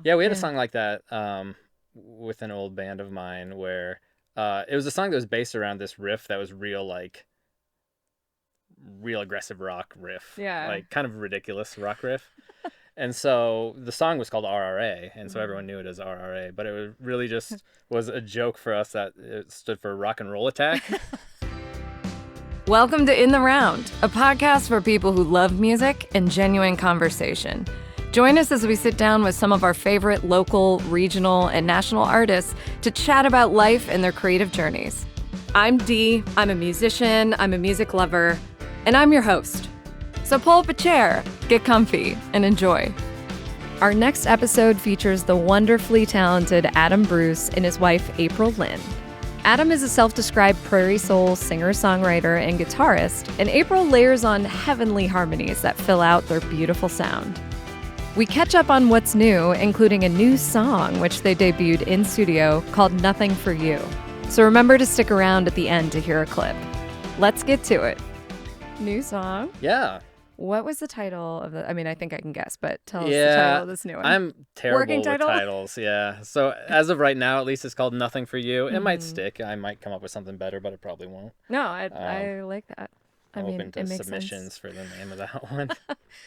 Yeah, we had a song like that with an old band of mine where it was a song that was based around this riff that was real aggressive rock riff, Yeah. like kind of ridiculous rock riff. And so the song was called RRA, and so everyone knew it as RRA, but it was really just was a joke for us that it stood for rock and roll attack. Welcome to In the Round, a podcast for people who love music and genuine conversation. Join us as we sit down with some of our favorite local, regional, and national artists to chat about life and their creative journeys. I'm Dee, I'm a musician, I'm a music lover, and I'm your host. So pull up a chair, get comfy, and enjoy. Our next episode features the wonderfully talented Adam Bruce and his wife, April Lynn. Adam is a self-described Prairie soul singer-songwriter and guitarist, and April layers on heavenly harmonies that fill out their beautiful sound. We catch up on what's new, including a new song which they debuted in studio called Nothing For You. So remember to stick around at the end to hear a clip. Let's get to it. New song? Yeah. What was the title of the... I think I can guess, but tell us the title of this new one. I'm terrible Working with title? titles, yeah. So as of right now, at least it's called Nothing For You. It might stick. I might come up with something better, but it probably won't. No, I like that. I'm open to it makes submissions sense. for the name of that one.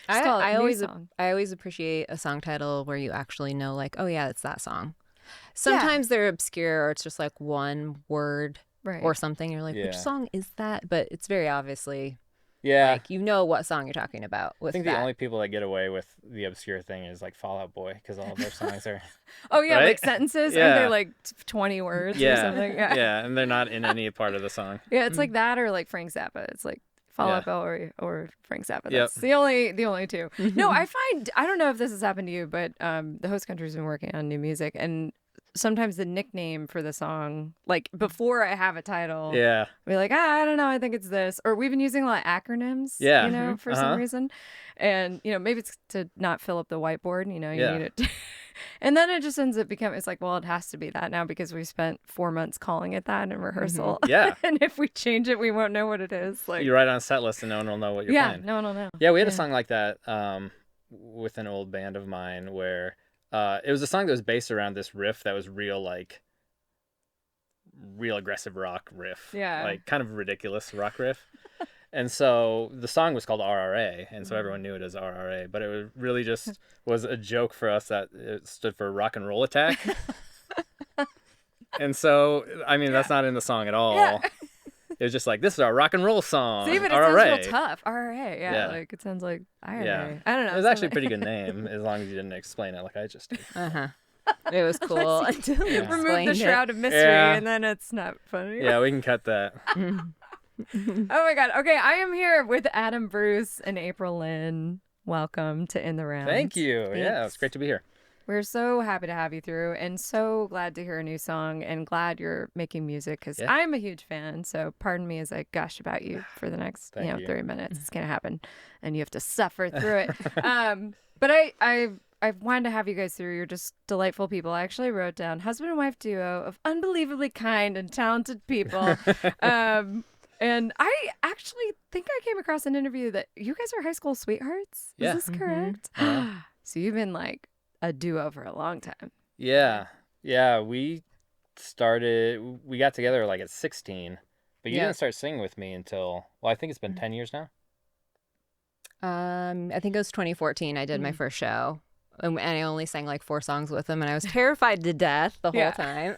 I always always appreciate a song title where you actually know, like, oh yeah, it's that song. Sometimes they're obscure, or it's just like one word or something. You're like, which song is that? But it's very obviously, like, you know what song you're talking about. With I think the only people that get away with the obscure thing is like Fall Out Boy, because all of their songs are. Oh yeah, right? like sentences. Yeah. Aren't they like 20 words or something? Yeah, and they're not in any part of the song. Yeah, it's like that or like Frank Zappa. It's like Fall Out Boy or Frank Zappa. Yep. That's the only two. No, I don't know if this has happened to you, but the host country's been working on new music, and sometimes the nickname for the song, like before I have a title, be like, I don't know, I think it's this. Or we've been using a lot of acronyms, for some reason. And, maybe it's to not fill up the whiteboard, you need it. And then it just ends up becoming, it's like, well, it has to be that now because we spent 4 months calling it that in rehearsal. Yeah. And if we change it, we won't know what it is. Like, you write on a set list and no one will know what you're playing. No one will know. Yeah, we had a song like that with an old band of mine where it was a song that was based around this riff that was real aggressive rock riff. Yeah. Like kind of ridiculous rock riff. And so the song was called RRA, and so everyone knew it as RRA, but it really just was a joke for us that it stood for rock and roll attack. And so, that's not in the song at all. Yeah. It was just like, this is our rock and roll song. See, but it RRA. sounds real tough. RRA, yeah. Like, it sounds like IRA. Yeah. I don't know. It was actually a pretty good name, as long as you didn't explain it like I just did. It was cool until you remove the shroud of mystery, and then it's not funny. Yeah, we can cut that. Oh my God. Okay, I am here with Adam Bruce and April Lynn. Welcome to In the Round. Thank you. Thanks. Yeah, it's great to be here. We're so happy to have you through, and so glad to hear a new song, and glad you're making music because I'm a huge fan. So pardon me as I gush about you for the next 30 minutes. It's gonna happen, and you have to suffer through it. But I wanted to have you guys through. You're just delightful people. I actually wrote down husband and wife duo of unbelievably kind and talented people. And I actually think I came across an interview that you guys are high school sweethearts. Yeah. Is this correct? So you've been like a duo for a long time. Yeah. We got together like at 16, but you didn't start singing with me until, I think it's been 10 years now. I think it was 2014. I did my first show, and I only sang like 4 songs with him, and I was terrified to death the whole time.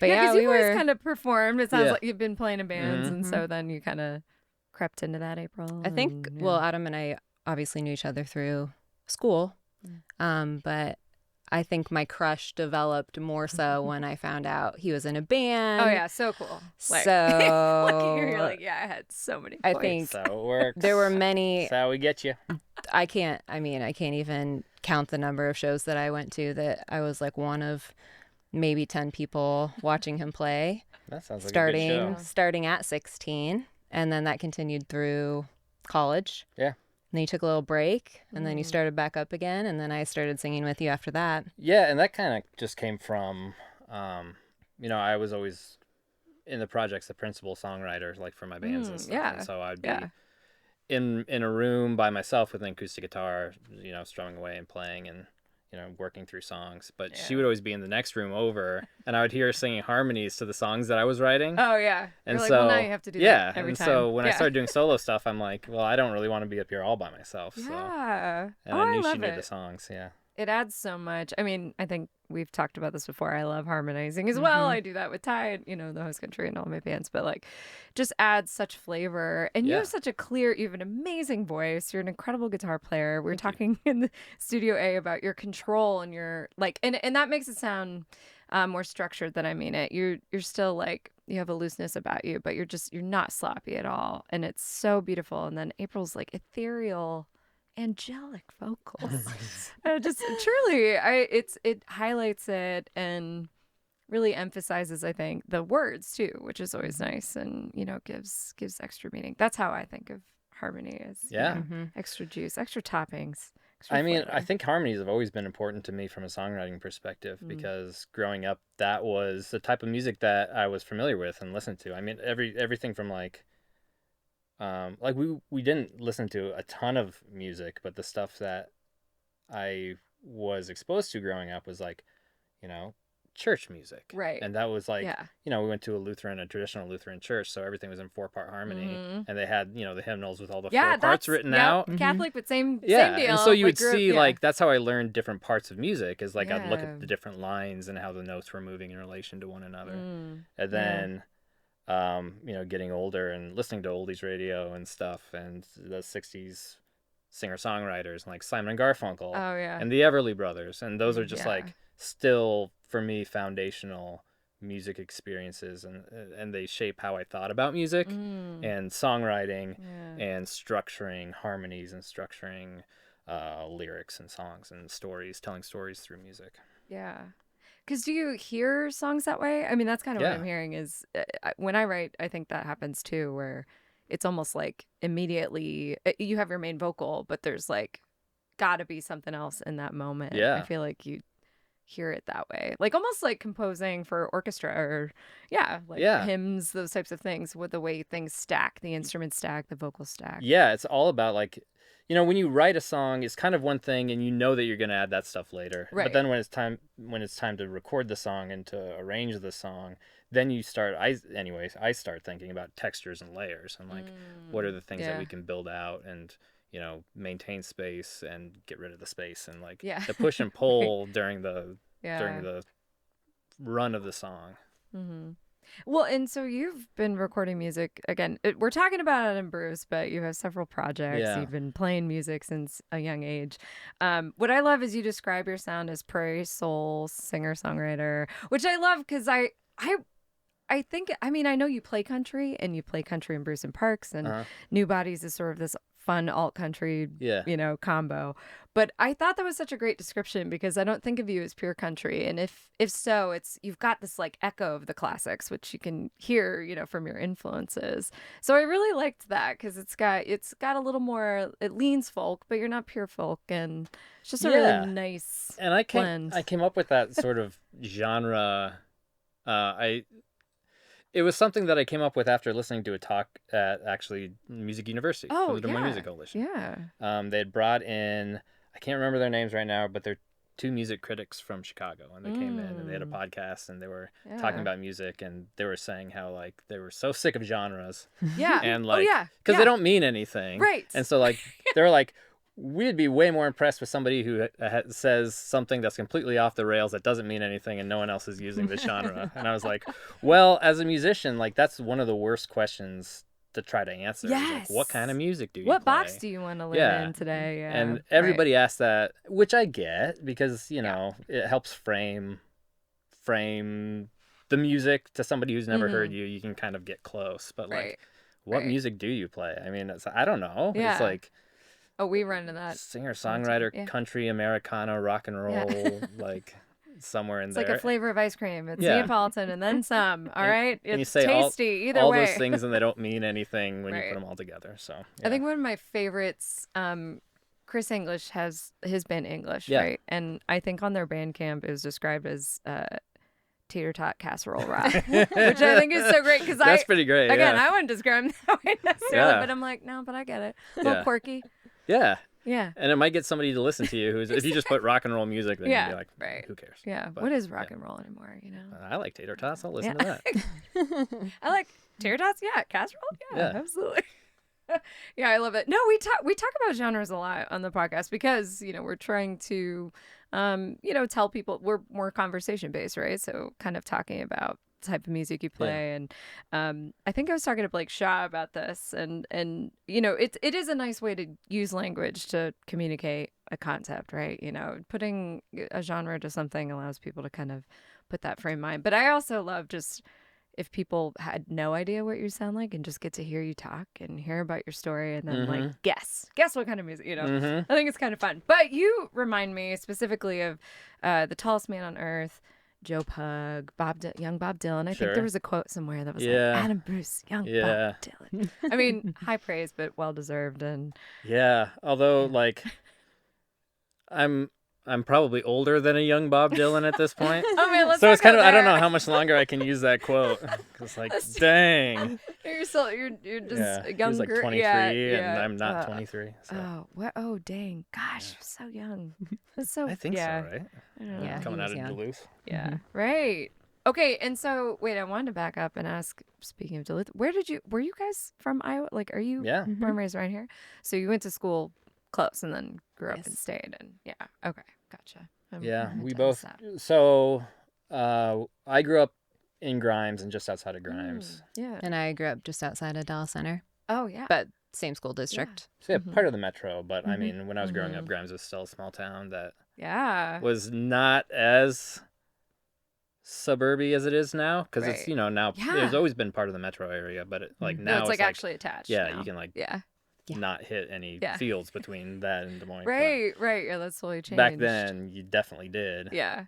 But because you've always kind of performed. It sounds like you've been playing in bands, and so then you kind of crept into that, April. I think, Adam and I obviously knew each other through school, but I think my crush developed more so when I found out he was in a band. Oh, yeah, so cool. Like, so look at you, you're like, I had so many points. I think so it works. There were many. That's how we get you. I can't even count the number of shows that I went to that I was like one of maybe 10 people watching him play. That sounds like a good show. Starting at 16, and then that continued through college. Yeah. And then you took a little break, and then you started back up again, and then I started singing with you after that. Yeah, and that kind of just came from, I was always in the projects the principal songwriter, like for my bands and stuff. Yeah. And so I'd be in a room by myself with an acoustic guitar, strumming away and playing, and working through songs. But she would always be in the next room over, and I would hear her singing harmonies to the songs that I was writing. Oh yeah. And You're like, so well, now you have to do that every time. So when I started doing solo stuff, I'm like, well, I don't really want to be up here all by myself. Yeah. So. And I knew she knew the songs. Yeah. It adds so much. I mean, I think we've talked about this before. I love harmonizing as well. I do that with Ty, the host country and all my bands, but like just adds such flavor. And you have such a clear, you have an amazing voice. You're an incredible guitar player. We were talking in the Studio A about your control and your like, and that makes it sound more structured than I mean it. You're still like, you have a looseness about you, but you're not sloppy at all. And it's so beautiful. And then April's like ethereal, angelic vocals. Just truly, it highlights it and really emphasizes, I think, the words too, which is always nice, and gives extra meaning. That's how I think of harmony is extra juice, extra toppings. Extra flavor. I think harmonies have always been important to me from a songwriting perspective because growing up, that was the type of music that I was familiar with and listened to. I mean, everything from like we didn't listen to a ton of music, but the stuff that I was exposed to growing up was like, church music. Right. And that was like, we went to a traditional Lutheran church, so everything was in 4-part harmony. And they had, the hymnals with all the 4 parts written out. Catholic, but same deal. And so you would see, like, that's how I learned different parts of music, is like I'd look at the different lines and how the notes were moving in relation to one another. And then... getting older and listening to oldies radio and stuff, and the 60s singer-songwriters like Simon and Garfunkel and the Everly Brothers. And those are just like still, for me, foundational music experiences, and they shape how I thought about music and songwriting and structuring harmonies and structuring lyrics and songs and stories, telling stories through music. Yeah. Because do you hear songs that way? I mean, that's kind of what I'm hearing is when I write, I think that happens too, where it's almost like immediately you have your main vocal, but there's like got to be something else in that moment. Yeah. I feel like you hear it that way, like almost like composing for orchestra or hymns, those types of things, with the way things stack, the instruments stack, the vocals stack. Yeah, it's all about like, when you write a song, it's kind of one thing, and that you're going to add that stuff later. Right. But then when it's time to record the song and to arrange the song, then you start. I start thinking about textures and layers, and like, what are the things that we can build out and maintain space and get rid of the space, and like the push and pull during the run of the song. Mm-hmm. Well, and so you've been recording music again. We're talking about it in Bruce, but you have several projects. Yeah. You've been playing music since a young age. What I love is you describe your sound as Prairie soul singer-songwriter, which I love because I think, I mean, I know you play country, and you play country in Bruce and Parks, and New Bodies is sort of this fun alt country, combo. But I thought that was such a great description because I don't think of you as pure country. And if so, you've got this like echo of the classics, which you can hear, from your influences. So I really liked that because it's got a little more, it leans folk, but you're not pure folk, and it's just a really nice and I blend. came up with that sort of genre. It was something that I came up with after listening to a talk at actually Music University for the Des Moines Music Coalition. Yeah. They had brought in, I can't remember their names right now, but they're 2 music critics from Chicago, and they came in and they had a podcast, and they were talking about music, and they were saying how like they were so sick of genres. Yeah. And like, because they don't mean anything. Right. And so like, they were like, we'd be way more impressed with somebody who says something that's completely off the rails that doesn't mean anything and no one else is using the genre. And I was like, well, as a musician, like that's one of the worst questions to try to answer. Yes. Like, what kind of music do you What play? box do you want to live in today? Yeah. And everybody asks that, which I get because, it helps frame the music to somebody who's never heard you. You can kind of get close. But like, what music do you play? I mean, I don't know. Yeah. It's like... Oh, we run into that. Singer-songwriter, country, Americana, rock and roll, like somewhere in there. It's like a flavor of ice cream. It's Neapolitan and then some. All right, and it's you say tasty either all way. Those things, and they don't mean anything when you put them all together. So I think one of my favorites, Chris English has his band English, right? And I think on their Bandcamp it was described as tater tot casserole rock, which I think is so great because that's pretty great. Again, I wouldn't describe them that way necessarily, but I'm like, no, but I get it. A little quirky. Yeah. Yeah. And it might get somebody to listen to you who's, if you just put rock and roll music, then you'd be like, who cares? Yeah. But, what is rock and roll anymore, you know? I like tater tots. I'll listen to that. I like tater tots. Yeah. Casserole. Yeah. Absolutely. Yeah, I love it. No, we talk about genres a lot on the podcast because, you know, we're trying to, you know, tell people we're more conversation based, right? So kind of talking about the type of music you play. And I think I was talking to Blake Shaw about this and you know, it is a nice way to use language to communicate a concept, right? You know, putting a genre to something allows people to kind of put that frame of mind. But I also love just if people had no idea what you sound like and just get to hear you talk and hear about your story and then like guess what kind of music, you know. I think it's kind of fun. But you remind me specifically of The Tallest Man on Earth, Joe Pug, young Bob Dylan. I think there was a quote somewhere that was like Adam Bruce, young Bob Dylan. I mean, high praise but well deserved. And although like I'm probably older than a young Bob Dylan at this point. Oh man, let's so it's kind of there. I don't know how much longer I can use that quote. It's like, dang. You're just younger. He's like 23 and I'm not 23. So. Oh, what? Oh, dang. Gosh, you're so young. That's so. I think so, right? Yeah, coming out of Duluth. Yeah, right. Okay, and so wait, I wanted to back up and ask. Speaking of Duluth, were you guys from Iowa? Like, are you born and raised right here? So you went to school close and then grew up and stayed, and okay, gotcha. We both. So I grew up in Grimes and just outside of Grimes. And I grew up just outside of Dallas Center. Oh yeah, but same school district. So part of the metro, but I mean, when I was growing up, Grimes was still a small town that was not as suburby as it is now because it's now it's always been part of the metro area, but now it's like actually attached. Yeah, now. you can not hit any fields between that and Des Moines. Right. Yeah, that's totally changed. Back then, you definitely did. Yeah.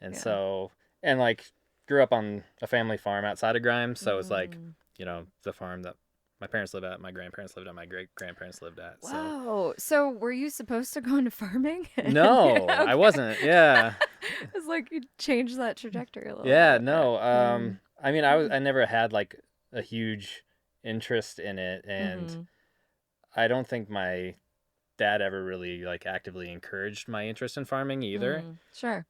And so, and like, grew up on a family farm outside of Grimes, so it's like, the farm that my parents lived at, my grandparents lived at, my great-grandparents lived at. Whoa. So were you supposed to go into farming? No, okay. I wasn't. Yeah. It's like you changed that trajectory a little bit. No. I mean, I never had like a huge interest in it, and I don't think my dad ever really like actively encouraged my interest in farming either. Sure.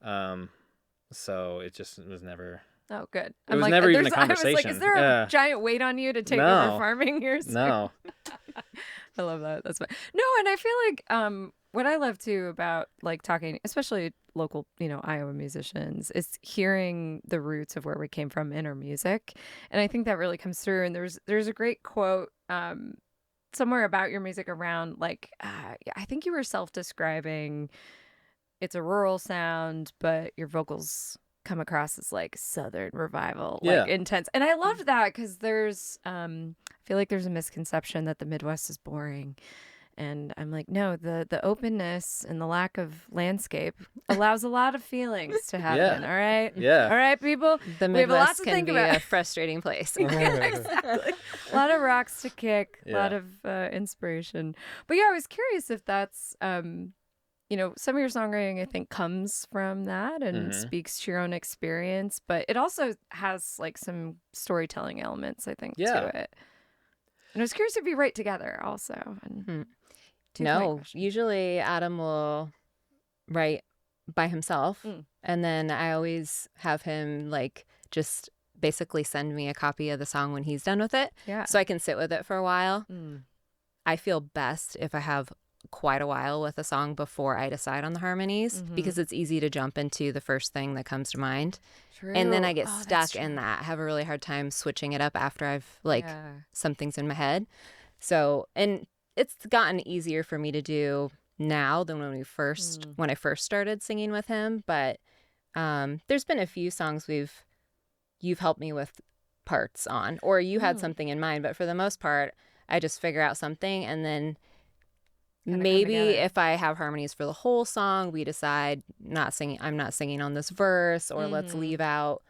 So it just was never. Oh, good. It was never even a conversation. I was like, is there a giant weight on you to take over farming here soon? No. I love that. That's fine. No, and I feel like what I love too about like talking, especially local, Iowa musicians, is hearing the roots of where we came from in our music, and I think that really comes through. And there's a great quote somewhere about your music around like I think you were self-describing. It's a rural sound, but your vocals come across as like Southern revival, like intense. And I loved that because there's I feel like there's a misconception that the Midwest is boring. And I'm like, no, the openness and the lack of landscape allows a lot of feelings to happen. All right. Yeah. All right, people. The Midwest can be a frustrating place. Exactly. A lot of rocks to kick, a lot of inspiration. But yeah, I was curious if that's some of your songwriting, I think, comes from that and speaks to your own experience, but it also has like some storytelling elements, I think, to it. And I was curious if you write together also. And no, usually Adam will write by himself, and then I always have him like just basically send me a copy of the song when he's done with it, so I can sit with it for a while. I feel best if I have quite a while with a song before I decide on the harmonies, because it's easy to jump into the first thing that comes to mind. True. And then I get stuck in that. I have a really hard time switching it up after I've something's in my head. So, and it's gotten easier for me to do now than when I first started singing with him. But there's been a few songs you've helped me with parts on, or you had something in mind. But for the most part, I just figure out something, and then maybe if I have harmonies for the whole song, we decide I'm not singing on this verse, or let's leave out,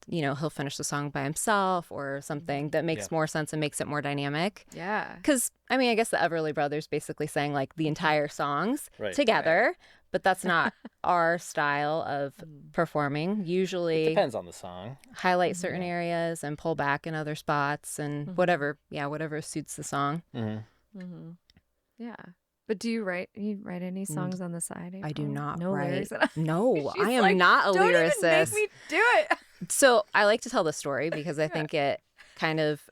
he'll finish the song by himself or something that makes more sense and makes it more dynamic. Yeah. Because, I mean, I guess the Everly Brothers basically sang like the entire songs together, but that's not our style of performing. Usually it depends on the song. Highlight certain areas and pull back in other spots and whatever suits the song. Yeah. But do you write any songs on the side, April? I do not no write. Lyrics? No, I am not a lyricist. Don't even make me do it. So I like to tell the story because I think it kind of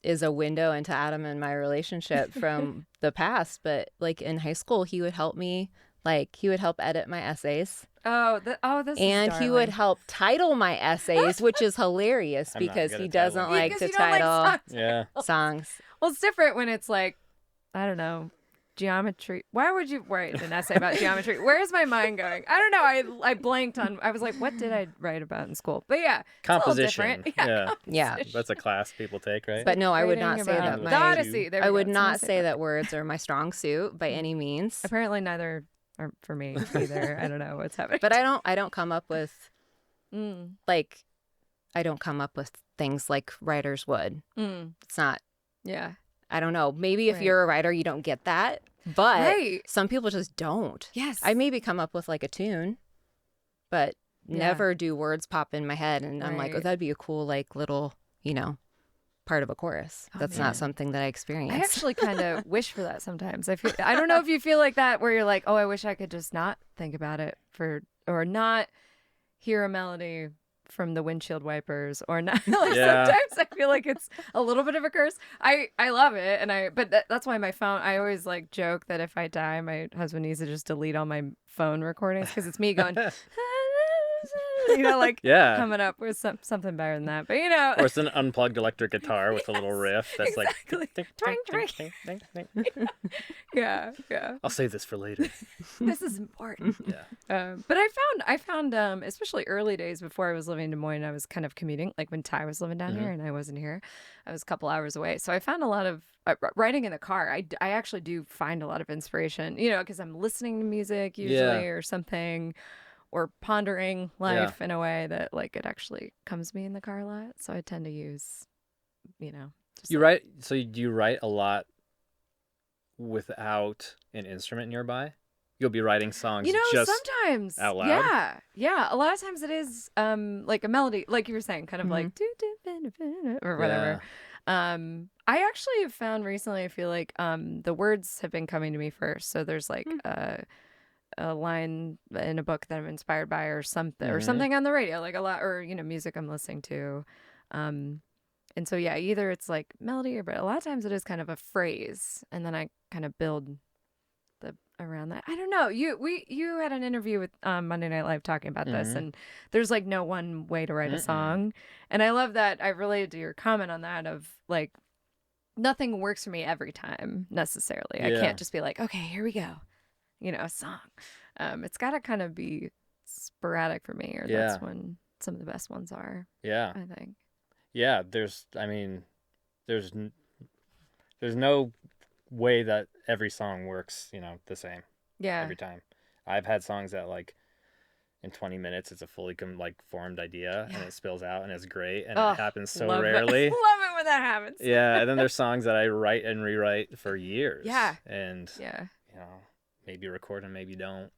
is a window into Adam and my relationship from the past. But like in high school, he would help me. Like he would help edit my essays. This and is he would help title my essays, which is hilarious because he doesn't like to title songs. Well, it's different when it's like, I don't know, geometry. Why would you write an essay about geometry? Where's my mind going? I don't know. I blanked on. I was like, what did I write about in school? But yeah, composition. Yeah. That's a class people take, right? But no, I would not say that. The Odyssey. I would not say that words are my strong suit by any means. Apparently, neither are for me either. I don't know what's happening. But I don't come up with like I don't come up with things like writers would. It's not. Yeah. I don't know. Maybe if you're a writer, you don't get that. But some people just don't. Yes. I maybe come up with like a tune, but never do words pop in my head. And I'm like, oh, that'd be a cool, like, little, part of a chorus. That's not something that I experience. I actually kind of wish for that sometimes. I don't know if you feel like that, where you're like, oh, I wish I could just not think about it or not hear a melody from the windshield wipers or not. Sometimes I feel like it's a little bit of a curse. I love it, but that's why my phone. I always like joke that if I die, my husband needs to just delete all my phone recordings because it's me going. Coming up with something better than that. But or it's an unplugged electric guitar with a little riff that's exactly. like Yeah. I'll save this for later. This is important. But I found especially early days before I was living in Des Moines, I was kind of commuting, like when Ty was living down here and I wasn't here. I was a couple hours away. So I found a lot of writing in the car. I actually do find a lot of inspiration, because I'm listening to music usually or something, or pondering life in a way that like it actually comes to me in the car a lot. So I tend to use, write. So do you write a lot without an instrument nearby? You'll be writing songs just sometimes out loud. Yeah. A lot of times it is like a melody, like you were saying, kind of like or whatever. I actually have found recently, I feel like the words have been coming to me first. So there's like a line in a book that I'm inspired by or something on the radio, like a lot, or music I'm listening to, and so either it's like melody but a lot of times it is kind of a phrase and then I kind of build around that. I don't know, you had an interview with Monday Night Live talking about this, and there's like no one way to write a song, and I love that. I related to your comment on that of like nothing works for me every time necessarily. I can't just be like, okay, here we go, a song. It's got to kind of be sporadic for me, or that's when some of the best ones are. I think. Yeah, there's no way that every song works, the same. Every time. I've had songs that like in 20 minutes it's a fully formed idea and it spills out and it's great and it happens so rarely. Love it when that happens. And then there's songs that I write and rewrite for years. And maybe record and maybe don't.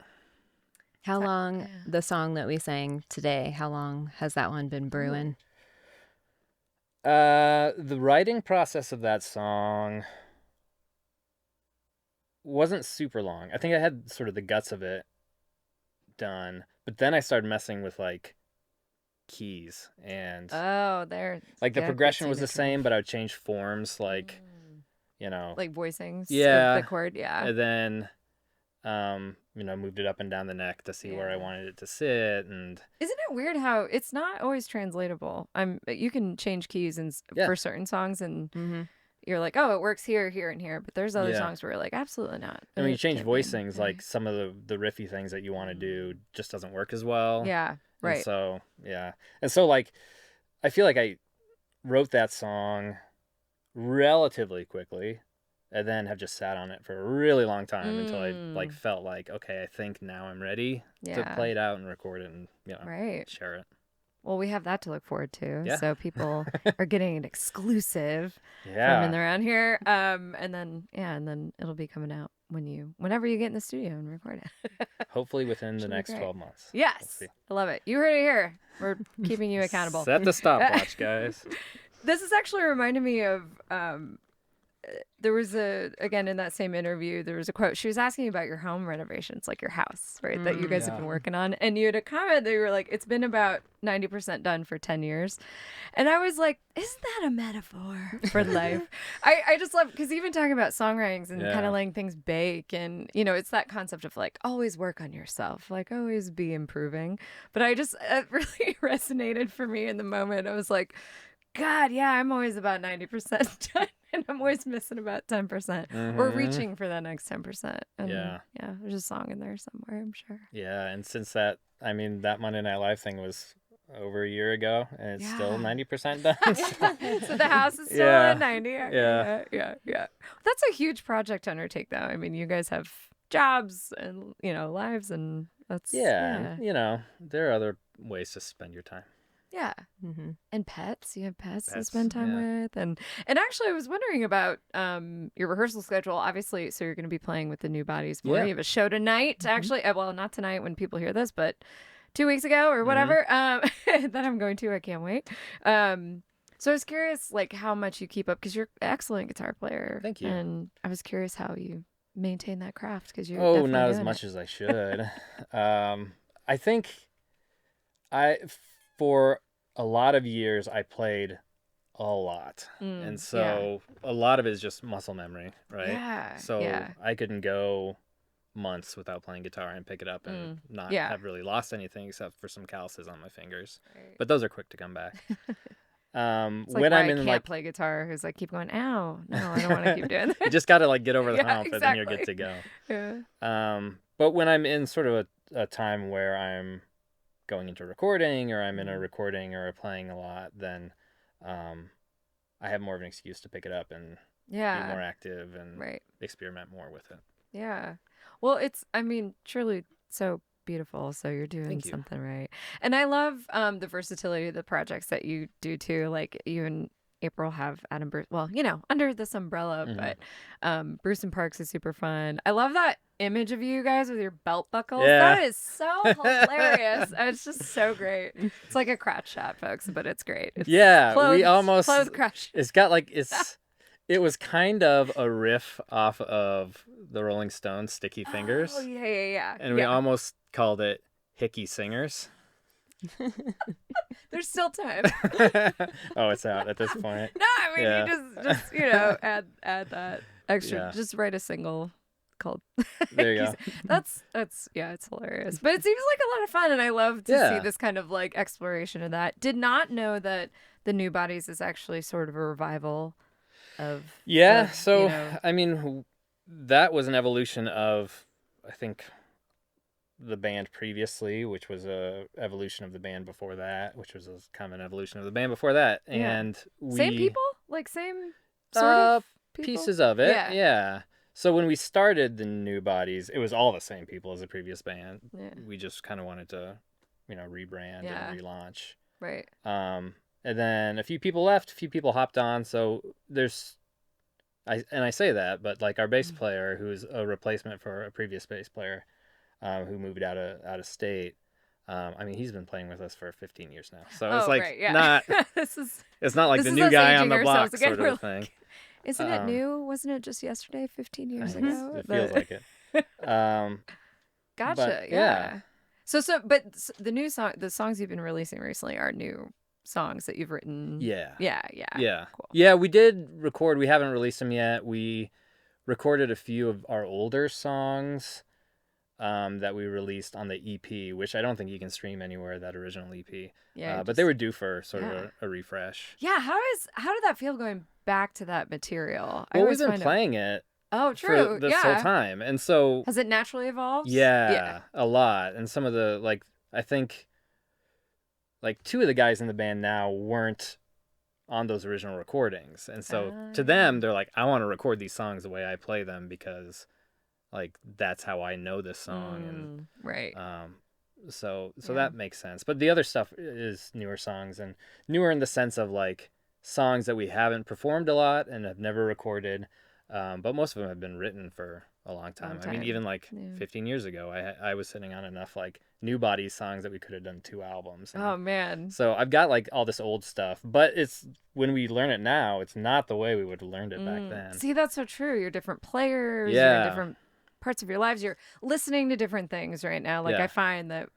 How long, the song that we sang today, how long has that one been brewing? The writing process of that song wasn't super long. I think I had sort of the guts of it done, but then I started messing with like keys and the progression was the same, but I would change forms like voicings of the chord. And then moved it up and down the neck to see where I wanted it to sit. And isn't it weird how it's not always translatable? You can change keys for certain songs and you're like, oh, it works here, here, and here. But there's other songs where you're like, absolutely not. And when you change voicings, like some of the riffy things that you want to do just doesn't work as well. Yeah, right. And so like, I feel like I wrote that song relatively quickly and then have just sat on it for a really long time until I felt like, okay, I think now I'm ready to play it out and record it and share it. Well, we have that to look forward to. Yeah. So people are getting an exclusive from in around here. And then it'll be coming out whenever you get in the studio and record it. Hopefully within the next 12 months. Yes. I love it. You heard it here. We're keeping you accountable. Set the stopwatch, guys. This is actually reminding me of there was again, in that same interview, there was a quote. She was asking about your home renovations, like your house, right, that you guys have been working on. And you had a comment that you were like, it's been about 90% done for 10 years. And I was like, isn't that a metaphor for life? I just love, because even talking about songwritings and kind of letting things bake, and, you know, it's that concept of like, always work on yourself, like always be improving. But it really resonated for me in the moment. I was like, God, yeah, I'm always about 90% done. And I'm always missing about 10%. Or reaching for that next 10%. And yeah, there's a song in there somewhere, I'm sure. Yeah, and since that Monday Night Live thing was over a year ago, and it's still 90% done. So the house is still at 90. Yeah. That's a huge project to undertake, though. I mean, you guys have jobs and, you know, lives, and that's... Yeah, you know, there are other ways to spend your time. Yeah. And pets. You have pets to spend time with. And actually, I was wondering about your rehearsal schedule. Obviously, so you're going to be playing with the New Bodies more. You have a show tonight, actually. Well, not tonight when people hear this, but 2 weeks ago or whatever that I'm going to. I can't wait. So I was curious, like, how much you keep up, because you're an excellent guitar player. Thank you. And I was curious how you maintain that craft, because you're not as much as I should. I think for a lot of years, I played a lot. And so a lot of it is just muscle memory, right? Yeah. So I couldn't go months without playing guitar and pick it up and not have really lost anything except for some calluses on my fingers. Right. But those are quick to come back. It's like when I'm in, can't play guitar, who's like, keep going, ow, no, I don't want to keep doing that. You just got to like get over the hump, and then you're good to go. Yeah. But when I'm in sort of a time where I'm going into recording, or I'm in a recording or playing a lot, then I have more of an excuse to pick it up and be more active and experiment more with it. Yeah. Well, it's, I mean, truly so beautiful. So you're doing something right. And I love the versatility of the projects that you do too. Like you and April have Adam Bruce, well, you know, under this umbrella, but Bruce and Parks is super fun. I love that image of you guys with your belt buckles. That is so hilarious. It's just so great. It's like a crotch shot, folks, but it's great. It's we almost clothes crotch. It's got like it was kind of a riff off of the Rolling Stones' Sticky Fingers. Oh yeah. And we almost called it Hickey Singers. There's still time. Oh, it's out at this point. No, I mean you just you know add that extra. Just write a single called. There you go. That's it's hilarious, but it seems like a lot of fun, and I love to see this kind of like exploration of that. Did not know that the New Bodies is actually sort of a revival of. Yeah, so you know, I mean, that was an evolution of, I think, the band previously, which was a evolution of the band before that, which was a kind of an evolution of the band before that, and same people, like same sort of people? Pieces of it, yeah. So when we started the New Bodies, it was all the same people as the previous band. Yeah. We just kind of wanted to, you know, rebrand and relaunch. Right. And then a few people left, a few people hopped on. So I say that, but like our bass player, who's a replacement for a previous bass player, who moved out of state. I mean, he's been playing with us for 15 years now. So it's like not. It's not like the new guy on the block sort of thing. Isn't it new? Wasn't it just yesterday, 15 years ago? It feels like it. Gotcha. But, yeah. So, but the new the songs you've been releasing recently are new songs that you've written. Yeah. Cool. Yeah, we did record. We haven't released them yet. We recorded a few of our older songs that we released on the EP, which I don't think you can stream anywhere, that original EP. Yeah. But they were due for sort of a refresh. Yeah. How did that feel going back to that material? Well, we've been playing it. Oh, true. For this whole time. And so... Has it naturally evolved? Yeah, a lot. And some of the, like, I think, like, two of the guys in the band now weren't on those original recordings. And so to them, they're like, I want to record these songs the way I play them because, like, that's how I know this song. And right. So that makes sense. But the other stuff is newer songs, and newer in the sense of, like, songs that we haven't performed a lot and have never recorded. But most of them have been written for a long time. I mean, even like 15 years ago, I was sitting on enough like New Body songs that we could have done 2 albums. Oh man. So I've got like all this old stuff, but it's when we learn it now, it's not the way we would have learned it back then. See, that's so true. You're different players, you're in different parts of your lives, you're listening to different things right now. Like I find that,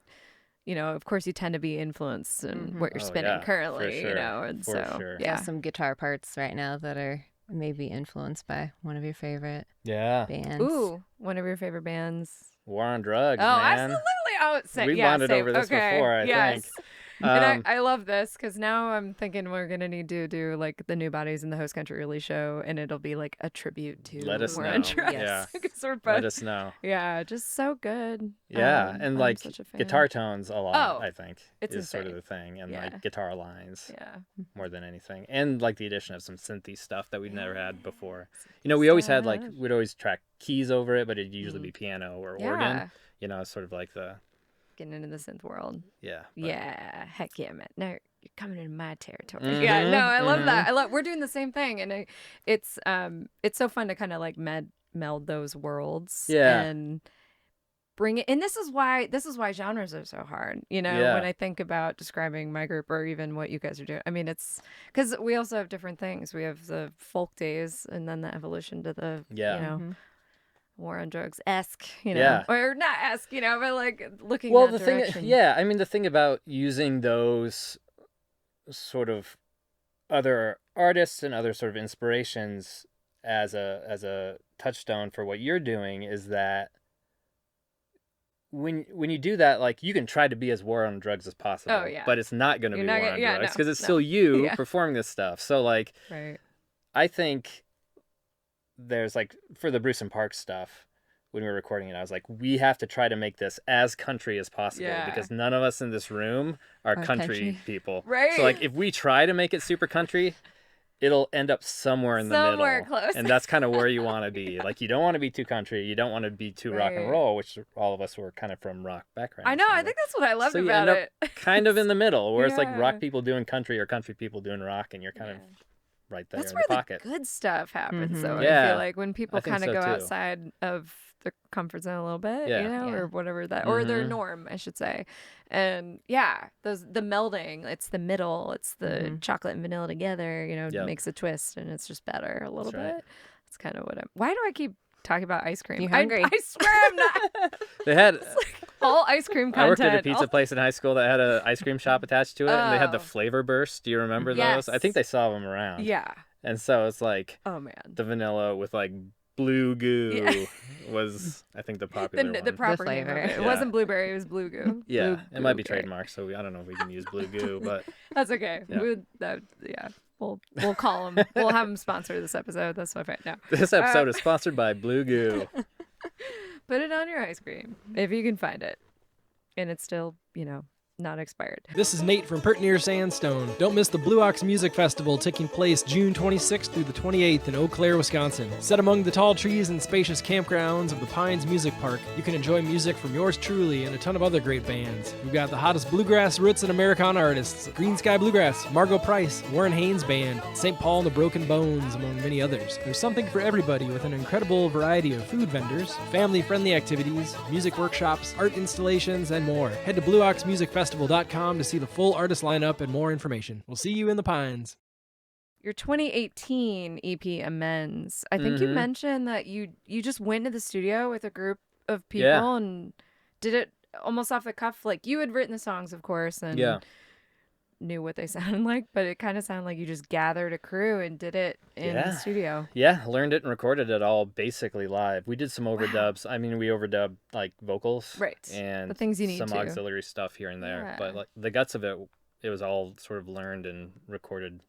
you know, of course you tend to be influenced in what you're spinning currently, you know, and some guitar parts right now that are maybe influenced by one of your favorite bands. Ooh, one of your favorite bands. War on Drugs, man. Absolutely. We bonded over this before, I think. And I love this because now I'm thinking we're going to need to do like the New Bodies and the Host Country Early Show, and it'll be like a tribute to War on Drugs. Yes. Let us know. Yeah, just so good. Yeah, and like guitar tones a lot, I think, is insane. sort of the thing, and like guitar lines more than anything. And like the addition of some synthy stuff that we'd never had before. You know, we always had like, we'd always track keys over it, but it'd usually be piano or organ. You know, sort of like the... Getting into the synth world. Yeah. Yeah. Heck yeah, man. No, you're coming into my territory. Yeah. No, I love that. We're doing the same thing, and it's so fun to kind of like meld those worlds. Yeah. And bring it. And this is why genres are so hard. You know, when I think about describing my group or even what you guys are doing. I mean, it's because we also have different things. We have the folk days, and then the evolution to the you know. War on Drugs-esque, you know, or not esque, you know, but like looking that direction. I mean, the thing about using those sort of other artists and other sort of inspirations as a touchstone for what you're doing is that when you do that, like you can try to be as War on Drugs as possible, but it's not going to be War on Drugs because it's still you performing this stuff. So like, I think there's like for the Bruce and Park stuff when we were recording it, I was like, we have to try to make this as country as possible because none of us in this room are country people. Right. So like if we try to make it super country, it'll end up somewhere in the middle. Somewhere close. And that's kind of where you want to be. Like you don't want to be too country. You don't want to be too rock and roll, which all of us were kind of from rock backgrounds. I know. I think that's what I loved about it. Kind of in the middle where it's like rock people doing country or country people doing rock, and you're kind of right there in the pocket. That's where the good stuff happens, though. I feel like when people kind of go outside of their comfort zone a little bit, you know, or whatever that, or their norm, I should say. And the melding, it's the middle, it's the chocolate and vanilla together, you know, makes a twist, and it's just better a little bit. That's kind of what why do I keep talking about ice cream? You hungry? I swear I'm not. They had all ice cream content. I worked at a pizza place in high school that had an ice cream shop attached to it, and they had the flavor bursts. Do you remember those? I think they saw them around. Yeah. And so it's like, oh man, the vanilla with like blue goo was, I think, the popular one. The proper flavor. It wasn't blueberry; it was blue goo. Yeah, it might be trademarked, so I don't know if we can use blue goo, but that's okay. We'll call them. We'll have them sponsor this episode. That's what right now. This episode is sponsored by Blue Goo. Put it on your ice cream if you can find it, and it's still, you know, not expired. This is Nate from Pert Near Sandstone. Don't miss the Blue Ox Music Festival taking place June 26th through the 28th in Eau Claire, Wisconsin. Set among the tall trees and spacious campgrounds of the Pines Music Park, you can enjoy music from yours truly and a ton of other great bands. We've got the hottest bluegrass, roots, and Americana artists, Green Sky Bluegrass, Margot Price, Warren Haynes Band, St. Paul and the Broken Bones, among many others. There's something for everybody with an incredible variety of food vendors, family-friendly activities, music workshops, art installations, and more. Head to blueoxmusicfestival.com to see the full artist lineup and more information. We'll see you in the Pines. Your 2018 EP Amends. I think you mentioned that you just went to the studio with a group of people and did it almost off the cuff. Like you had written the songs, of course, and knew what they sounded like, but it kind of sounded like you just gathered a crew and did it in the studio. Yeah, learned it and recorded it all basically live. We did some overdubs. I mean, we overdubbed like vocals, and the things you need some auxiliary stuff here and there. But like the guts of it, it was all sort of learned and recorded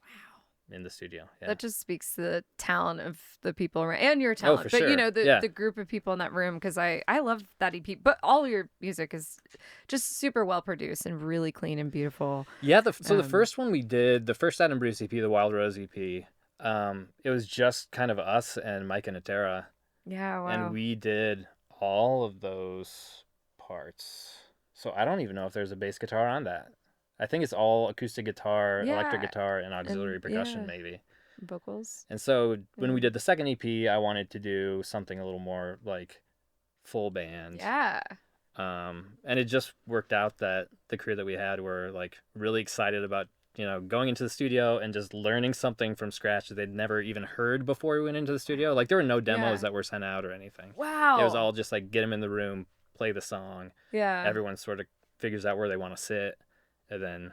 in the studio. That just speaks to the talent of the people around, and your talent. For but sure. You know, the group of people in that room, because I love that EP. But all your music is just super well produced and really clean and beautiful. Yeah. So the first one we did, the first Adam Bruce EP, the Wild Rose EP, it was just kind of us and Mike and Atera. Yeah. Wow. And we did all of those parts. So I don't even know if there's a bass guitar on that. I think it's all acoustic guitar, electric guitar, and auxiliary percussion, maybe. Vocals. And so when we did the second EP, I wanted to do something a little more like full band. Yeah. And it just worked out that the crew that we had were like really excited about, going into the studio and just learning something from scratch that they'd never even heard before we went into the studio. Like there were no demos that were sent out or anything. Wow. It was all just like get them in the room, play the song. Yeah. Everyone sort of figures out where they want to sit, and then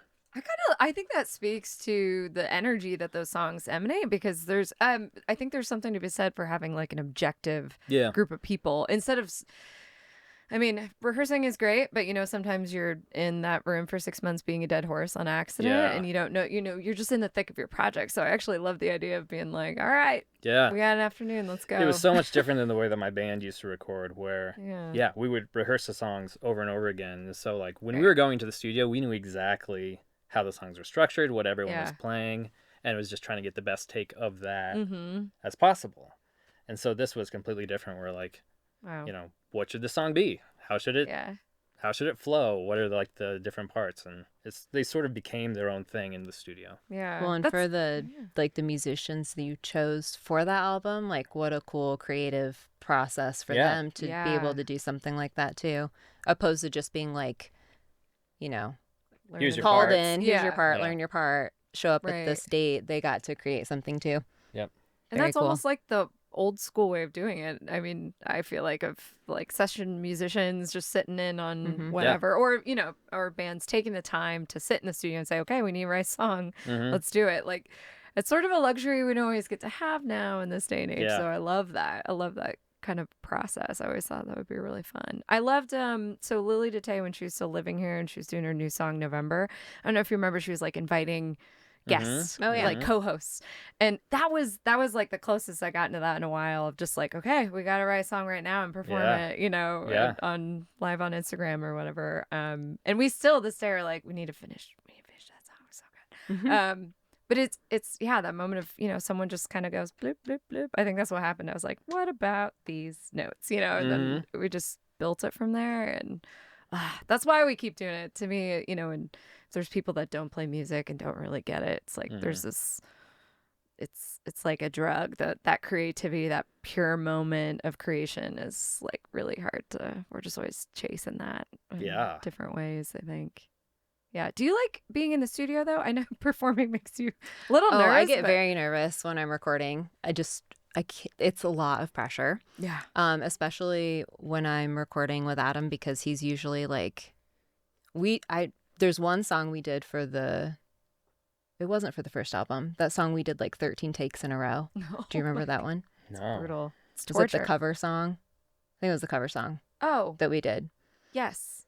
I think that speaks to the energy that those songs emanate, because there's I think there's something to be said for having like an objective group of people instead of, I mean, rehearsing is great, but sometimes you're in that room for 6 months being a dead horse on accident, and you don't know, you're just in the thick of your project. So I actually love the idea of being like, all right, we got an afternoon, let's go. It was so much different than the way that my band used to record, where we would rehearse the songs over and over again. And so like when we were going to the studio, we knew exactly how the songs were structured, what everyone was playing, and it was just trying to get the best take of that as possible. And so this was completely different. We're like, what should the song be? How should it flow? What are like the different parts? And they sort of became their own thing in the studio. Yeah. Well, and for the like the musicians that you chose for that album, like what a cool creative process for them to be able to do something like that too, opposed to just being like, here's your called parts. in, here's your part, learn your part, show up at this date. They got to create something too. Yep. And that's almost like the old school way of doing it. I mean, I feel like of like session musicians just sitting in on whatever, or bands taking the time to sit in the studio and say, okay, we need to write a song. Let's do it. Like, it's sort of a luxury we don't always get to have now in this day and age. Yeah. So I love that. I love that kind of process. I always thought that would be really fun. I loved so Lily Dete, when she was still living here and she was doing her new song November, I don't know if you remember, she was like inviting guests, like co-hosts, and that was like the closest I got into that in a while, of just like, okay, we gotta write a song right now and perform it, on live on Instagram or whatever. And we still this day are like, we need to finish that song. It's so good. But it's that moment of, someone just kind of goes bloop, bloop, bloop. I think that's what happened. I was like, what about these notes? And then we just built it from there. And that's why we keep doing it. To me, and if there's people that don't play music and don't really get it, it's like there's this, it's like a drug, that creativity, that pure moment of creation is like really hard we're just always chasing that in different ways, I think. Yeah. Do you like being in the studio though? I know performing makes you a little nervous. I get very nervous when I'm recording. It's a lot of pressure. Yeah. Especially when I'm recording with Adam, because he's usually like, there's one song we did it wasn't for the first album. That song we did like 13 takes in a row. Do you remember that one? No. Brutal. It's torture. Was it the cover song? I think it was the cover song. Oh. That we did. Yes.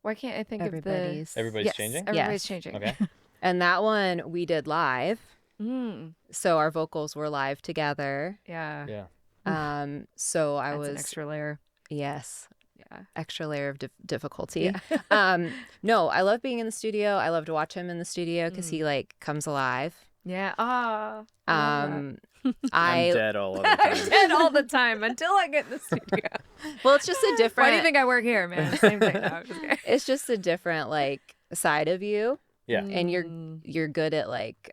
Why can't I think Everybody's Changing? Everybody's Changing. Okay. And that one we did live. So our vocals were live together. Yeah. Yeah. So I was an extra layer. Yes. Yeah. Extra layer of difficulty. Yeah. No, I love being in the studio. I love to watch him in the studio because he like comes alive. Yeah. I'm dead all the time. I'm dead all the time until I get in the studio. Well, it's just a different. Why do you think I work here, man? Same thing. No, I'm just kidding. It's just a different like side of you. Yeah. And you're good at like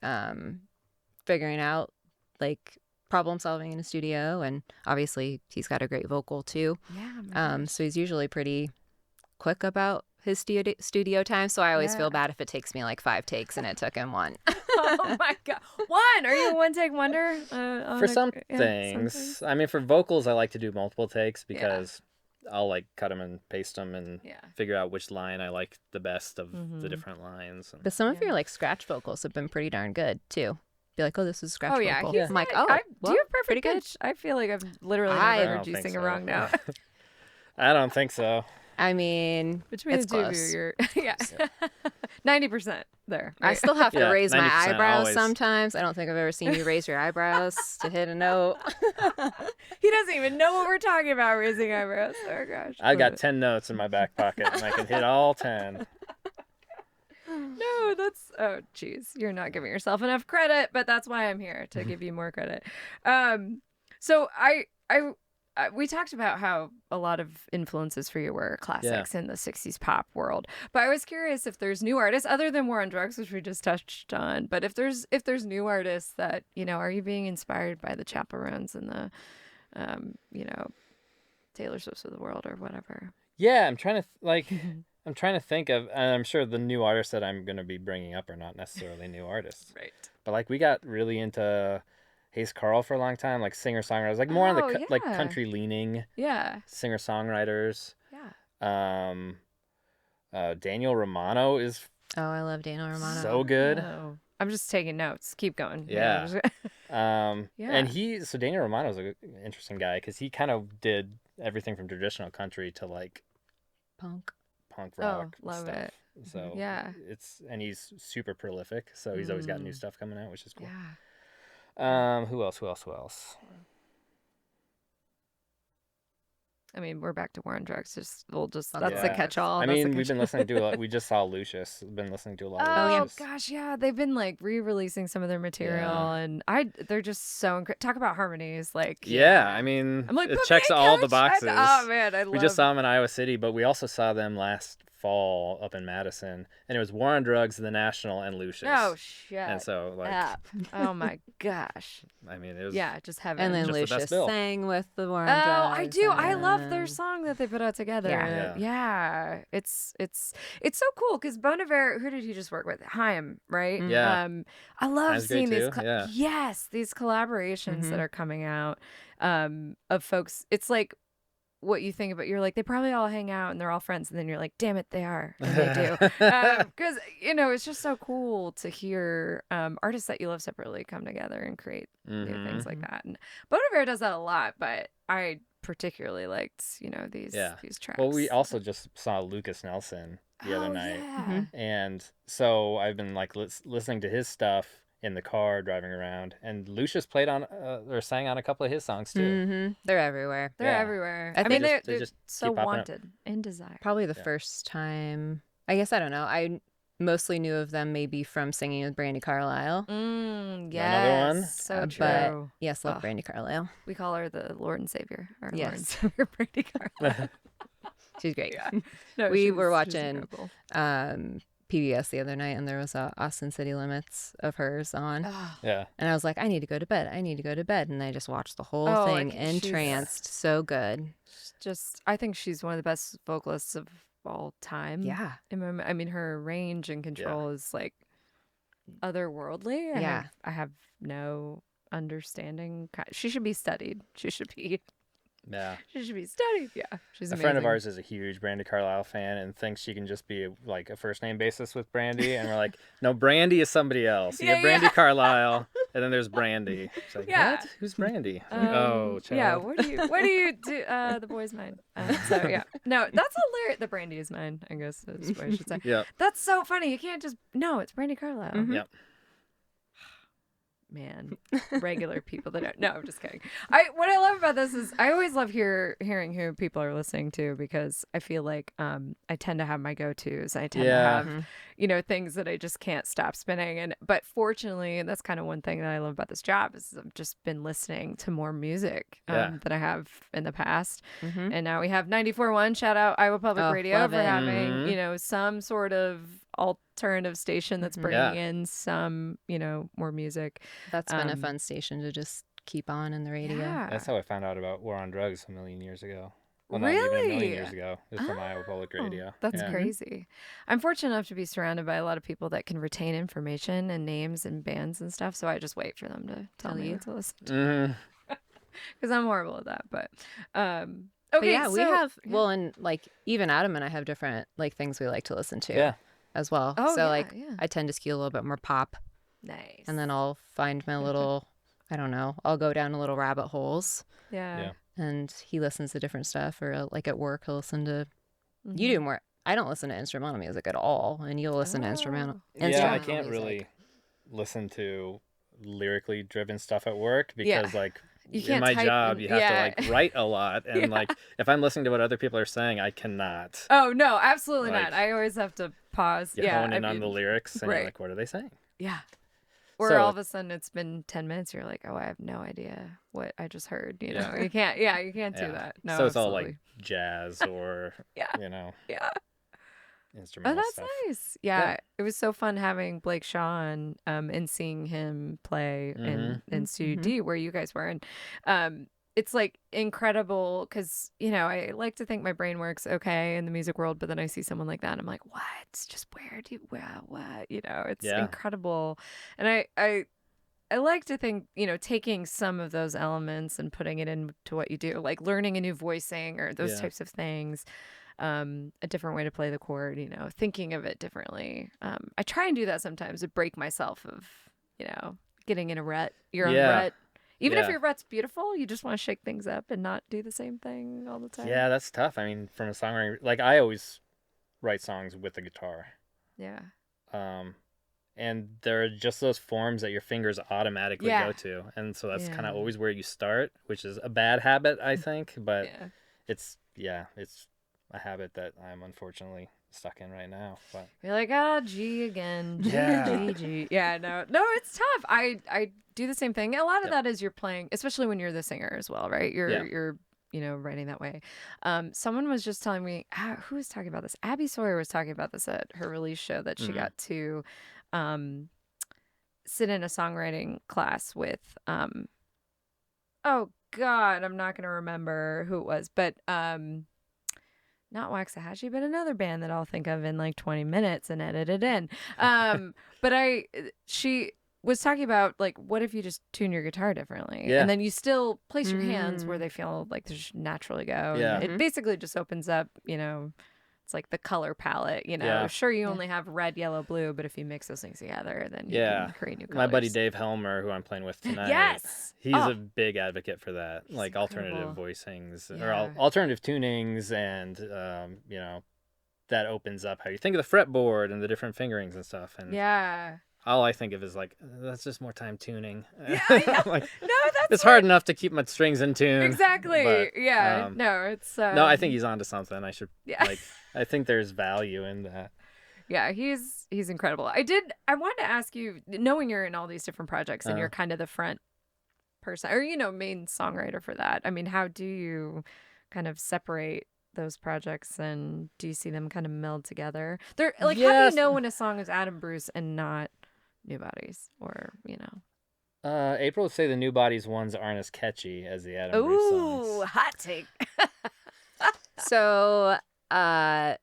figuring out like problem solving in a studio, and obviously he's got a great vocal too. Yeah. So he's usually pretty quick about his studio time. So I always feel bad if it takes me like 5 takes and it took him 1. Oh my god, 1? Are you a one-take wonder? For some things. I mean, for vocals, I like to do multiple takes because I'll like cut them and paste them and figure out which line I like the best of the different lines. But some of your like scratch vocals have been pretty darn good too. Be like, oh, this is scratch vocal. Yeah. I'm like, oh, do you have perfect pitch? I feel like I've literally never heard you sing a wrong note. I don't think so. I mean, between it's the two close. of you, you're 90% there. I still have to raise my eyebrows always. Sometimes. I don't think I've ever seen you raise your eyebrows to hit a note. He doesn't even know what we're talking about, raising eyebrows. Oh gosh. I've got 10 notes in my back pocket and I can hit all 10. No, oh geez, you're not giving yourself enough credit, but that's why I'm here, to give you more credit. So we talked about how a lot of influences for you were classics in the 60s pop world, but I was curious if there's new artists other than War on Drugs, which we just touched on, but if there's new artists that, are you being inspired by the Chaperones and the Taylor Swifts of the world or whatever? Yeah, I'm trying to I'm trying to think of, and I'm sure the new artists that I'm going to be bringing up are not necessarily new artists. Right. But like we got really into Hayes Carl for a long time, like singer-songwriters, like more on the like country leaning. Yeah. Singer-songwriters. Yeah. Daniel Romano is I love Daniel Romano. so good. Oh. I'm just taking notes. Keep going. Yeah. Yeah. And Daniel Romano is an interesting guy because he kind of did everything from traditional country to like punk rock. Love stuff. it. So yeah, and he's super prolific. So he's always got new stuff coming out, which is cool. Yeah. Who else? I mean, we're back to War on Drugs. That's Yeah. the catch-all. I mean, we've been listening to we just saw Lucius. We've been listening to a lot of Lucius. Oh gosh, yeah. They've been like re-releasing some of their material, and they're just so talk about harmonies. Like, I mean, I'm like, it checks all the boxes. Oh man, I love. We just saw them in Iowa City, but we also saw them last fall up in Madison, and it was War on Drugs, The National, and Lucius. Oh shit! And so like, oh my gosh. I mean, it was just heaven. And then just Lucius the sang with the War on Oh, Drugs. I do. I love their song that they put out together. Yeah. It's so cool because Bon Iver, who did he just work with? Haim, right? Yeah. I love Haim's seeing great these. too. These collaborations that are coming out of folks. It's like what you think about. You're like, they probably all hang out and they're all friends, and then you're like, damn it, they are, and they do. Because it's just so cool to hear artists that you love separately come together and create new things like that. And Bon Iver does that a lot, but I particularly liked these tracks. Well, we also just saw Lucas Nelson the other night, and so I've been like listening to his stuff in the car driving around, and Lucius played on or sang on a couple of his songs too. They're everywhere. They're everywhere. I mean, they're just so wanted and desired. Probably the first time. I guess I don't know. I mostly knew of them maybe from singing with Brandi Carlile. Another one. So true. But yes, love Brandi Carlile. We call her the Lord and Savior. Or yes. Lord and Savior Brandi Carlile. She's great. Yeah. No, we were watching PBS the other night, and there was a Austin City Limits of hers on. Yeah. And I was like, I need to go to bed. And I just watched the whole thing entranced. So good. I think she's one of the best vocalists of all time. Yeah. I mean, her range and control is like otherworldly. I have no understanding. She should be studied. She should be studied. Yeah, she's amazing. A friend of ours is a huge Brandi Carlile fan and thinks she can just be like a first name basis with Brandi, and we're like, no, Brandi is somebody else. You have Brandi Carlile, and then there's Brandi. It's like, what? Who's Brandi? Child. Yeah. What do you do? The boy's mine. So yeah, no, that's hilarious. The Brandi is mine. I guess that's what I should say. Yeah, that's so funny. You can't just it's Brandi Carlile. Mm-hmm. Yep. Man, regular people that don't. No, I'm just kidding. What I love about this is I always love hearing who people are listening to, because I feel like I tend to have my go-tos. I tend to have things that I just can't stop spinning. But fortunately, and that's kind of one thing that I love about this job, is I've just been listening to more music than I have in the past. And now we have 94.1. Shout out Iowa Public Radio for having some sort of alternative station that's bringing in some more music. That's been a fun station to just keep on in the radio. That's how I found out about War on Drugs a million years ago. Well, really? Not even a million years ago. It was from Iowa Public Radio. That's crazy. I'm fortunate enough to be surrounded by a lot of people that can retain information and names and bands and stuff, so I just wait for them to tell me what to listen to. Because I'm horrible at that. But okay, we have and like even Adam and I have different like things we like to listen to as well. I tend to skew a little bit more pop. Nice. And then I'll find my little I'll go down a little rabbit holes. Yeah. And he listens to different stuff, or like at work he'll listen to you do more. I don't listen to instrumental music at all, and you'll listen to instrumental I can't really listen to lyrically driven stuff at work because like in my job you have to like write a lot, and like if I'm listening to what other people are saying, I cannot. Oh no, absolutely not. I always have to pause. Hone in on the lyrics, and you're like, what are they saying? Yeah. Or all of a sudden it's been 10 minutes. You're like, oh, I have no idea what I just heard. You know, you can't do that. No, so it's all like jazz or instrumental that's stuff. Nice. Yeah, it was so fun having Blake Shaw and seeing him play in Studio D where you guys were, and it's like incredible because, you know, I like to think my brain works okay in the music world, but then I see someone like that and I'm like, what? Just where do you, what? You know, it's incredible. And I like to think, you know, taking some of those elements and putting it into what you do, like learning a new voicing or those types of things, a different way to play the chord, you know, thinking of it differently. I try and do that sometimes to break myself of, you know, getting in a rut, your own rut. Even if your rut's beautiful, you just want to shake things up and not do the same thing all the time. Yeah, that's tough. I mean, from a songwriting, like I always write songs with the guitar. Yeah. And there are just those forms that your fingers automatically go to. And so that's kind of always where you start, which is a bad habit, I think. But it's a habit that I'm unfortunately stuck in right now. But you're like, G again. G. Yeah, no, it's tough. I do the same thing. A lot of that is you're playing, especially when you're the singer as well, right? You're you know, writing that way. Someone was just telling me, who was talking about this? Abby Sawyer was talking about this at her release show that she got to sit in a songwriting class with. Oh God, I'm not gonna remember who it was, but not Waxahachie, but another band that I'll think of in like 20 minutes and edit it in. But she was talking about like, what if you just tune your guitar differently? And then you still place your hands where they feel like they just naturally go. Yeah. And it basically just opens up, you know, it's like the color palette, you know. Sure, you only have red, yellow, blue, but if you mix those things together, then you can create new colors. My buddy Dave Helmer, who I'm playing with tonight, he's a big advocate for that, like alternative voicings or alternative tunings, and you know, that opens up how you think of the fretboard and the different fingerings and stuff. And all I think of is like, that's just more time tuning. Yeah, I know. Like, no, that's it's hard enough to keep my strings in tune. Exactly. But, no, it's no, I think he's onto something. I should like. I think there's value in that. Yeah, he's incredible. I wanted to ask you, knowing you're in all these different projects and you're kind of the front person or, you know, main songwriter for that. I mean, how do you kind of separate those projects and do you see them kind of meld together? They're like, how do you know when a song is Adam Bruce and not New Bodies or, you know? April would say the New Bodies ones aren't as catchy as the Adam Bruce songs. Ooh, hot take. So, I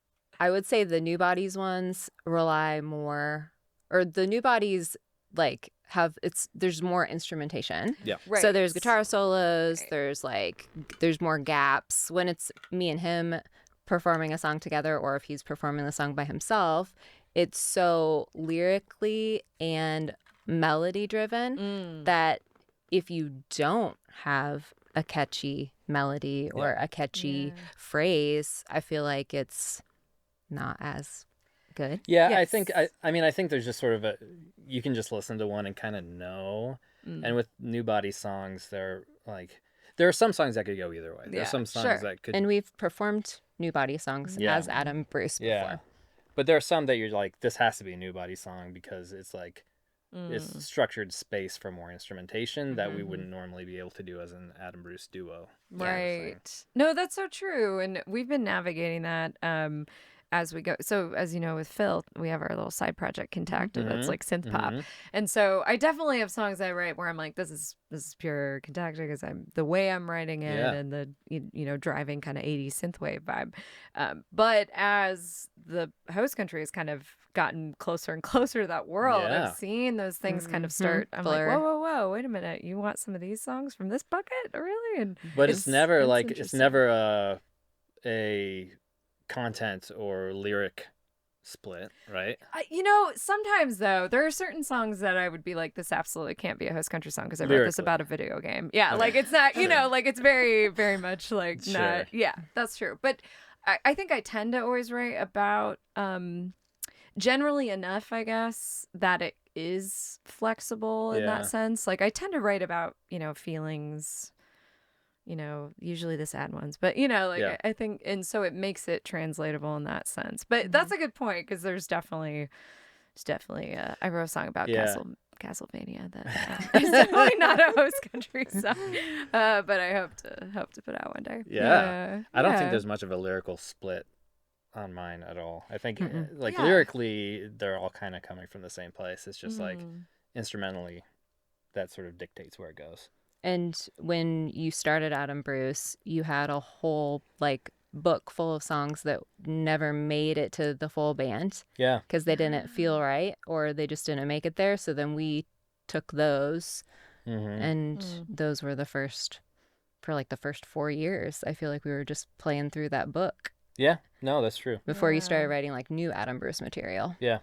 would say the New Bodies ones rely more, or the New Bodies like there's more instrumentation. Yeah. Right. So there's guitar solos, there's more gaps. When it's me and him performing a song together, or if he's performing the song by himself, it's so lyrically and melody driven that if you don't have a catchy melody or a catchy phrase, I feel like it's not as good. Yeah, yes. I mean I think there's just sort of you can just listen to one and kind of know. And with New Body songs, there are some songs that could go either way. There's some songs that could, and we've performed New Body songs as Adam Bruce before. But there are some that you're like, this has to be a New Body song because it's like it's structured space for more instrumentation that we wouldn't normally be able to do as an Adam Bruce duo. Right. No, that's so true. And we've been navigating that as we go. So as you know, with Phil, we have our little side project Contacted that's like synth pop. And so I definitely have songs I write where I'm like, this is pure Contacted because the way I'm writing it and the you know, driving kind of 80s synthwave vibe. But as the host country has kind of gotten closer and closer to that world, I've seen those things kind of start. I'm like, whoa, wait a minute, you want some of these songs from this bucket, really? And but it's never like it's never a content or lyric split, right? You know, sometimes though, there are certain songs that I would be like, this absolutely can't be a host country song because I wrote this about a video game. Yeah, okay. Like it's not, you know, like it's very, very much like not. Yeah, that's true. But I think I tend to always write about generally enough, I guess, that it is flexible in that sense. Like I tend to write about, you know, feelings. You know, usually the sad ones, but you know, like I think, and so it makes it translatable in that sense. But that's a good point because there's definitely, I wrote a song about Castlevania that is definitely not a host country song, but I hope to put out one day. I don't think there's much of a lyrical split on mine at all. I think lyrically, they're all kind of coming from the same place. It's just like instrumentally, that sort of dictates where it goes. And when you started Adam Bruce, you had a whole like book full of songs that never made it to the full band. Yeah. Because they didn't feel right or they just didn't make it there. So then we took those and those were the first, for like the first 4 years. I feel like we were just playing through that book. Yeah. No, that's true. Before you started writing like new Adam Bruce material. Yeah.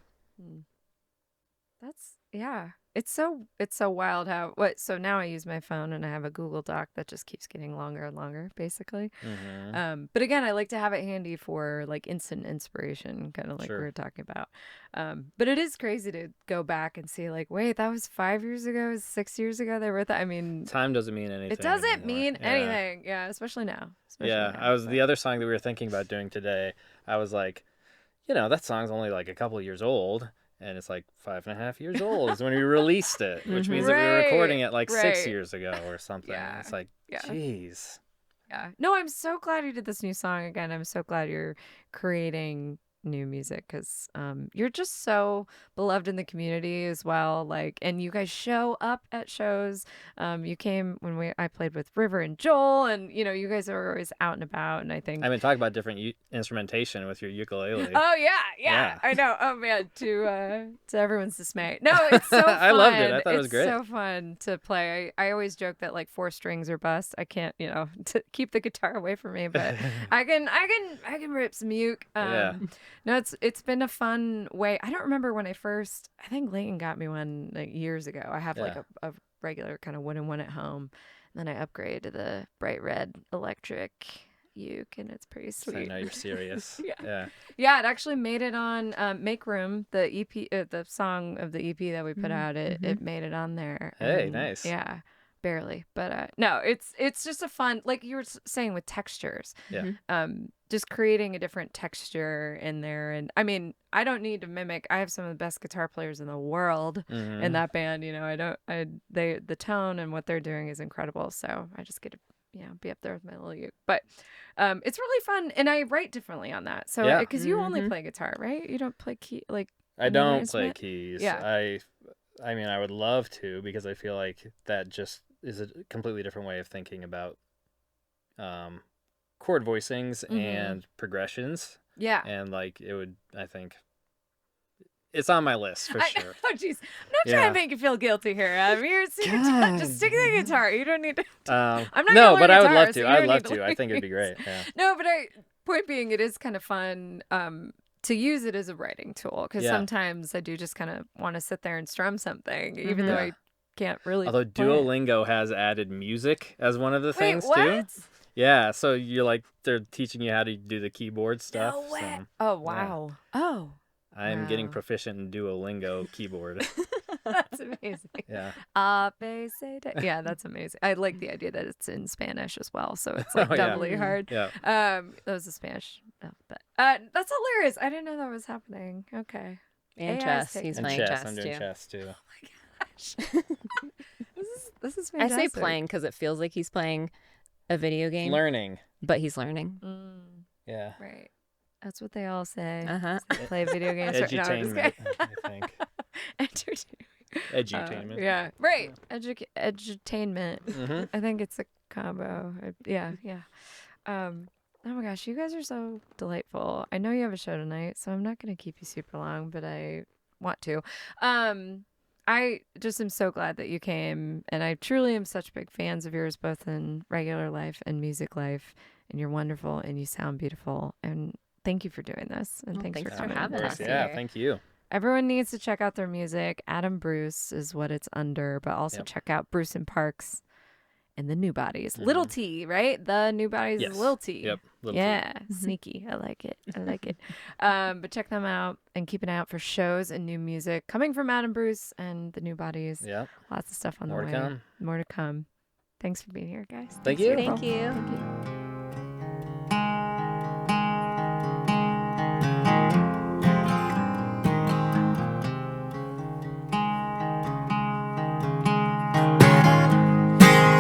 That's, yeah. It's so wild how so now I use my phone and I have a Google Doc that just keeps getting longer and longer, basically. But again, I like to have it handy for like instant inspiration, kind of like we were talking about. But it is crazy to go back and see like, wait, that was 5 years ago, 6 years ago they wrote that. I mean, time doesn't mean anything. It doesn't anymore. mean anything. Yeah, especially now. The other song that we were thinking about doing today, I was like, that song's only like a couple of years old. And it's like 5.5 years old is when we released it, which means that we were recording it like 6 years ago or something. Yeah. It's like, geez. Yeah. No, I'm so glad you did this new song again. I'm so glad you're creating new music because you're just so beloved in the community as well. Like, and you guys show up at shows. You came when I played with River and Joel, and you guys are always out and about. And I think I've been talking about different instrumentation with your ukulele. Oh yeah, I know. Oh man, to everyone's dismay. No, it's so fun. I loved it. I thought it was great. It's so fun to play. I always joke that like 4 strings are bust. I can't, to keep the guitar away from me, but I can rip some uke. No, it's been a fun way. I don't remember when I think Layton got me one like years ago. I have like a regular kind of wooden one at home. And then I upgraded to the bright red electric uke, and it's pretty sweet. So I know you're serious. Yeah, it actually made it on Make Room, the EP, the song of the EP that we put out. It made it on there. Hey, nice. Yeah. Barely, but no, it's just a fun, like you were saying with textures. Just creating a different texture in there. And I mean, I don't need to mimic. I have some of the best guitar players in the world in that band. The tone and what they're doing is incredible. So I just get to be up there with my little uke. But it's really fun, and I write differently on that. So because you only play guitar, right? You don't play key like. I don't play keys. Yeah. I mean, I would love to, because I feel like that just is a completely different way of thinking about chord voicings and progressions. Yeah. And like it would, I think, it's on my list for sure. Oh, jeez. I'm not trying to make you feel guilty here. You're just stick to the guitar. You don't need to. I'm not. No, but I would love to. I'd love to. I think it'd be great. Yeah. No, but point being, it is kind of fun. To use it as a writing tool, because sometimes I do just kind of want to sit there and strum something, even though I can't really. Although Duolingo has added music as one of the things what? Too. Yeah, so you're like they're teaching you how to do the keyboard stuff. No way. So, oh wow. Yeah. Oh. I'm getting proficient in Duolingo keyboard. That's amazing. Yeah. Yeah, that's amazing. I like the idea that it's in Spanish as well, so it's like doubly hard. Yeah. That was a Spanish. But that's hilarious. I didn't know that was happening. Okay. And chess. He's playing chess. I'm doing chess too. Oh my gosh. This is fantastic. I say playing because it feels like he's playing a video game. Learning. But he's learning. Yeah. Right. That's what they all say. Play video games. Edutainment, I think. Entertainment. Edutainment. Yeah. Right. Edutainment. I think it's a combo. Yeah. Oh my gosh, you guys are so delightful. I know you have a show tonight, so I'm not going to keep you super long, but I want to. I just am so glad that you came, and I truly am such big fans of yours, both in regular life and music life, and you're wonderful, and you sound beautiful, and thank you for doing this, and thanks for having us. Yeah, thank you. Everyone needs to check out their music. Adam Bruce is what it's under, but also check out Bruce and Parks and the New Bodies. Little T, right? The New Bodies is Little T. Yep. T. Sneaky. I like it. But check them out and keep an eye out for shows and new music coming from Adam Bruce and the New Bodies. Yeah. Lots of stuff on the way. More to come. Thanks for being here, guys. Thank you. Thank you.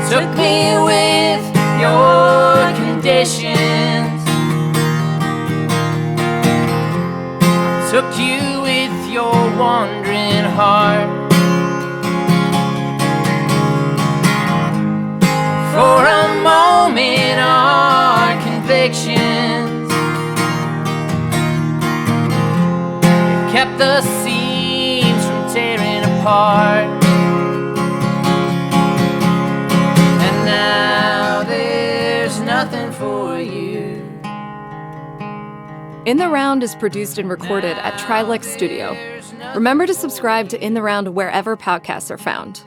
Took me with your conditions, took you with your wandering heart. for a moment our convictions. You kept the seams from tearing apart. And now there's nothing for you. In the Round is produced and recorded at Trilix Studio. Remember to subscribe to In the Round wherever podcasts are found.